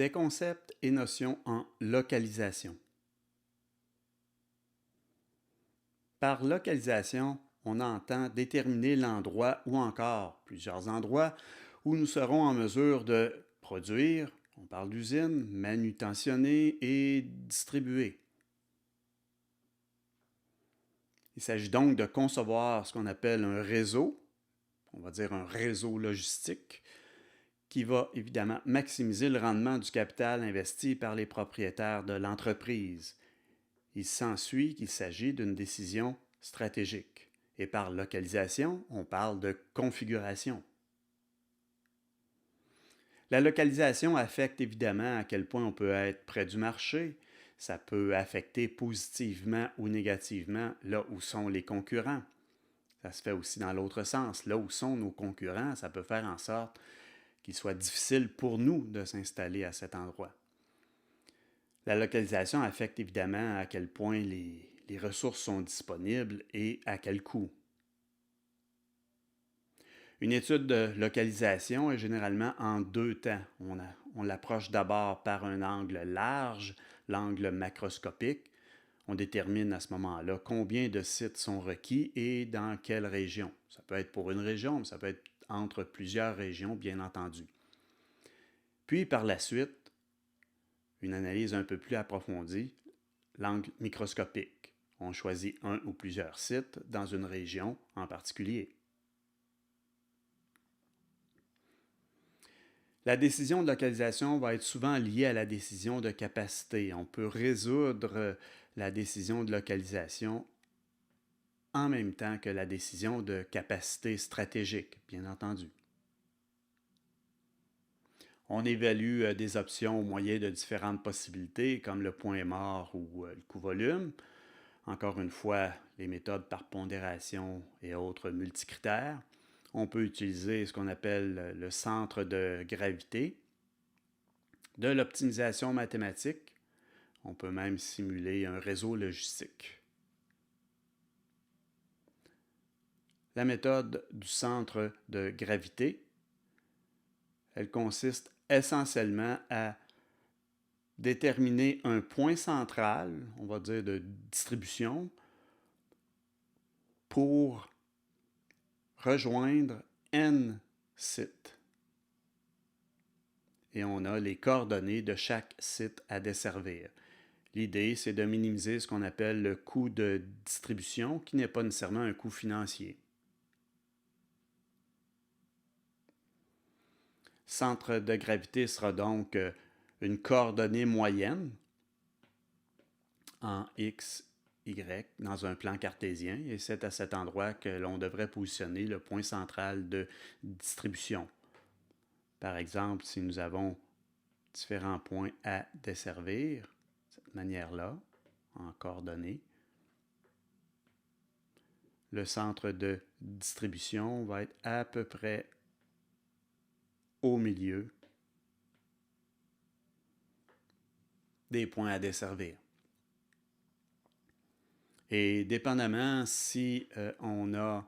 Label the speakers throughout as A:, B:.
A: Des concepts et notions en localisation. Par localisation, on entend déterminer l'endroit ou encore plusieurs endroits où nous serons en mesure de produire, on parle d'usine, manutentionner et distribuer. Il s'agit donc de concevoir ce qu'on appelle un réseau, on va dire un réseau logistique, qui va évidemment maximiser le rendement du capital investi par les propriétaires de l'entreprise. Il s'ensuit qu'il s'agit d'une décision stratégique. Et par localisation, on parle de configuration. La localisation affecte évidemment à quel point on peut être près du marché. Ça peut affecter positivement ou négativement là où sont les concurrents. Ça se fait aussi dans l'autre sens. Là où sont nos concurrents, ça peut faire en sorte qu'il soit difficile pour nous de s'installer à cet endroit. La localisation affecte évidemment à quel point les ressources sont disponibles et à quel coût. Une étude de localisation est généralement en deux temps. On l'approche d'abord par un angle large, l'angle macroscopique. On détermine à ce moment-là combien de sites sont requis et dans quelle région. Ça peut être pour une région, mais ça peut être entre plusieurs régions, bien entendu. Puis par la suite, une analyse un peu plus approfondie, l'angle microscopique. On choisit un ou plusieurs sites dans une région en particulier. La décision de localisation va être souvent liée à la décision de capacité. On peut résoudre la décision de localisation en même temps que la décision de capacité stratégique, bien entendu. On évalue des options au moyen de différentes possibilités, comme le point mort ou le coût-volume. Encore une fois, les méthodes par pondération et autres multicritères. On peut utiliser ce qu'on appelle le centre de gravité, de l'optimisation mathématique. On peut même simuler un réseau logistique. La méthode du centre de gravité, elle consiste essentiellement à déterminer un point central, on va dire de distribution, pour rejoindre n sites. Et on a les coordonnées de chaque site à desservir. L'idée, c'est de minimiser ce qu'on appelle le coût de distribution, qui n'est pas nécessairement un coût financier. Centre de gravité sera donc une coordonnée moyenne en x, y dans un plan cartésien et c'est à cet endroit que l'on devrait positionner le point central de distribution. Par exemple, si nous avons différents points à desservir, de cette manière-là, en coordonnées, le centre de distribution va être à peu près au milieu des points à desservir. Et dépendamment si on a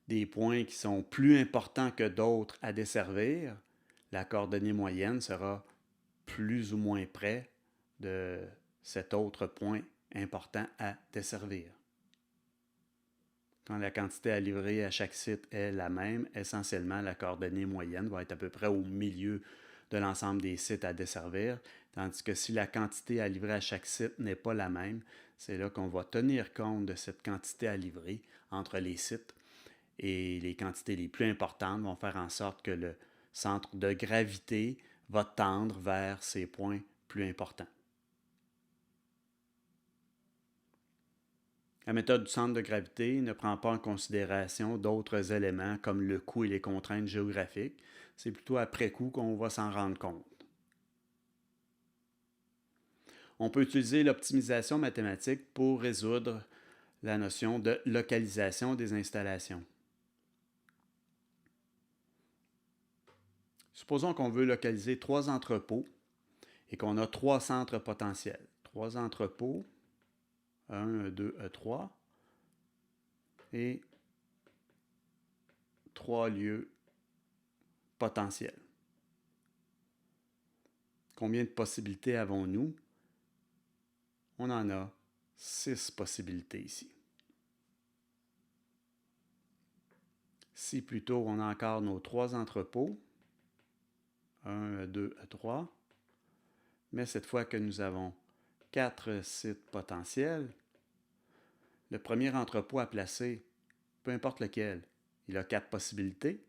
A: des points qui sont plus importants que d'autres à desservir, la coordonnée moyenne sera plus ou moins près de cet autre point important à desservir. Quand la quantité à livrer à chaque site est la même, essentiellement la coordonnée moyenne va être à peu près au milieu de l'ensemble des sites à desservir, tandis que si la quantité à livrer à chaque site n'est pas la même, c'est là qu'on va tenir compte de cette quantité à livrer entre les sites et les quantités les plus importantes vont faire en sorte que le centre de gravité va tendre vers ces points plus importants. La méthode du centre de gravité ne prend pas en considération d'autres éléments comme le coût et les contraintes géographiques. C'est plutôt après coup qu'on va s'en rendre compte. On peut utiliser l'optimisation mathématique pour résoudre la notion de localisation des installations. Supposons qu'on veut localiser 3 entrepôts et qu'on a 3 centres potentiels. 3 entrepôts, E1, E2, E3, et 3 lieux potentiels. Combien de possibilités avons-nous? On en a 6 possibilités ici. Si plutôt on a encore nos 3 entrepôts, 1, 2, 3, mais cette fois que nous avons 4 sites potentiels, le premier entrepôt à placer, peu importe lequel, il a 4 possibilités,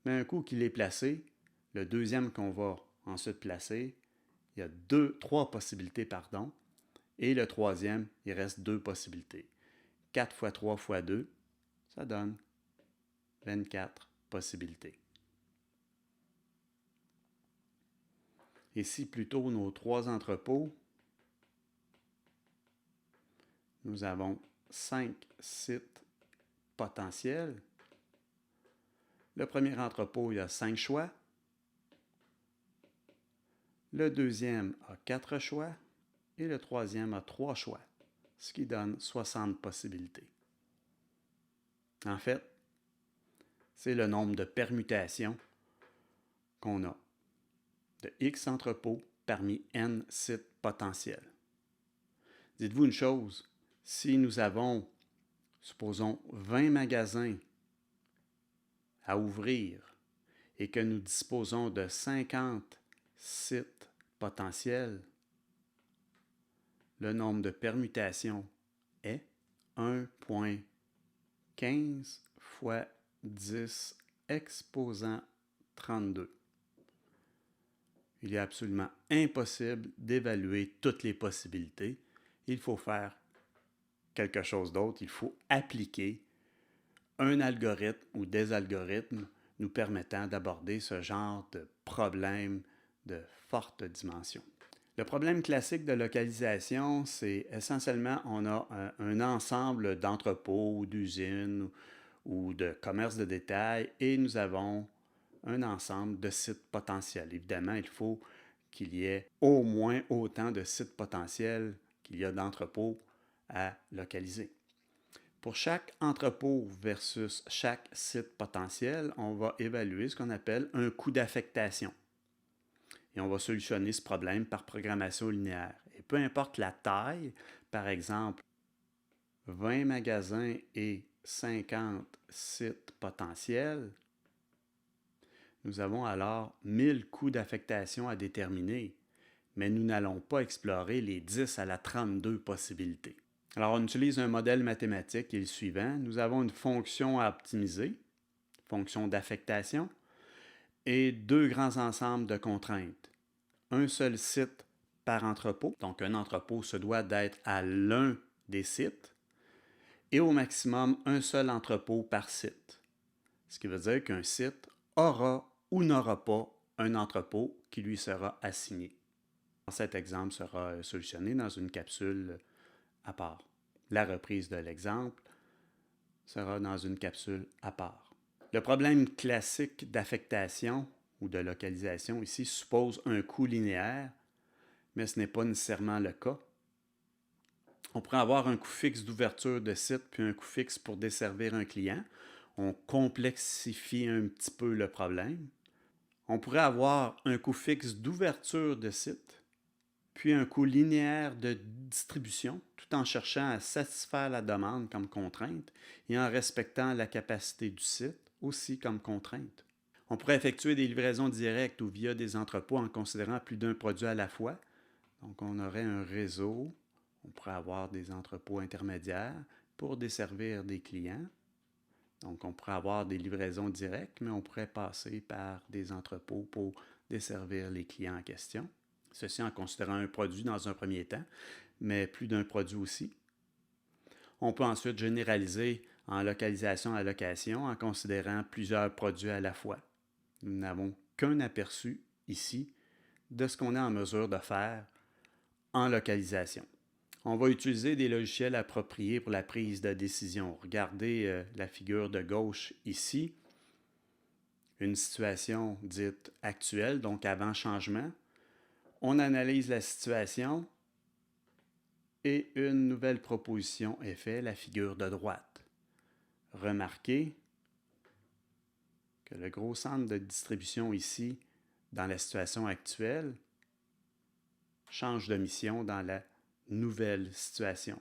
A: mais un coup qu'il est placé, le deuxième qu'on va ensuite placer, il y a 3 possibilités, pardon, et le troisième, il reste 2 possibilités. 4 fois 3 fois 2, ça donne 24 possibilités. Et si plutôt nos 3 entrepôts, nous avons 5 sites potentiels. Le premier entrepôt, il y a 5 choix. Le deuxième a 4 choix. Et le troisième a 3 choix, ce qui donne 60 possibilités. En fait, c'est le nombre de permutations qu'on a de X entrepôts parmi N sites potentiels. Dites-vous une chose, si nous avons, supposons, 20 magasins à ouvrir et que nous disposons de 50 sites potentiels, le nombre de permutations est 1,15 fois 10 exposant 32. Il est absolument impossible d'évaluer toutes les possibilités. Il faut faire quelque chose d'autre. Il faut appliquer un algorithme ou des algorithmes nous permettant d'aborder ce genre de problème de forte dimension. Le problème classique de localisation, c'est essentiellement on a un ensemble d'entrepôts ou d'usines ou de commerces de détail et nous avons un ensemble de sites potentiels. Évidemment, il faut qu'il y ait au moins autant de sites potentiels qu'il y a d'entrepôts à localiser. Pour chaque entrepôt versus chaque site potentiel, on va évaluer ce qu'on appelle un coût d'affectation. Et on va solutionner ce problème par programmation linéaire. Et peu importe la taille, par exemple, 20 magasins et 50 sites potentiels, nous avons alors 1000 coûts d'affectation à déterminer, mais nous n'allons pas explorer les 10 à la 32 possibilités. Alors, on utilise un modèle mathématique qui est le suivant. Nous avons une fonction à optimiser, fonction d'affectation, et 2 grands ensembles de contraintes. Un seul site par entrepôt, donc un entrepôt se doit d'être à l'un des sites, et au maximum un seul entrepôt par site. Ce qui veut dire qu'un site aura ou n'aura pas un entrepôt qui lui sera assigné. Cet exemple sera solutionné dans une capsule à part. La reprise de l'exemple sera dans une capsule à part. Le problème classique d'affectation ou de localisation ici suppose un coût linéaire, mais ce n'est pas nécessairement le cas. On pourrait avoir un coût fixe d'ouverture de site puis un coût fixe pour desservir un client. On complexifie un petit peu le problème. On pourrait avoir un coût fixe d'ouverture de site, puis un coût linéaire de distribution, tout en cherchant à satisfaire la demande comme contrainte et en respectant la capacité du site aussi comme contrainte. On pourrait effectuer des livraisons directes ou via des entrepôts en considérant plus d'un produit à la fois. Donc, on aurait un réseau, on pourrait avoir des entrepôts intermédiaires pour desservir des clients. Donc, on pourrait avoir des livraisons directes, mais on pourrait passer par des entrepôts pour desservir les clients en question. Ceci en considérant un produit dans un premier temps, mais plus d'un produit aussi. On peut ensuite généraliser en localisation à location en considérant plusieurs produits à la fois. Nous n'avons qu'un aperçu ici de ce qu'on est en mesure de faire en localisation. On va utiliser des logiciels appropriés pour la prise de décision. Regardez la figure de gauche ici. Une situation dite actuelle, donc avant changement. On analyse la situation et une nouvelle proposition est faite, la figure de droite. Remarquez que le gros centre de distribution ici, dans la situation actuelle, change de mission dans la nouvelle situation.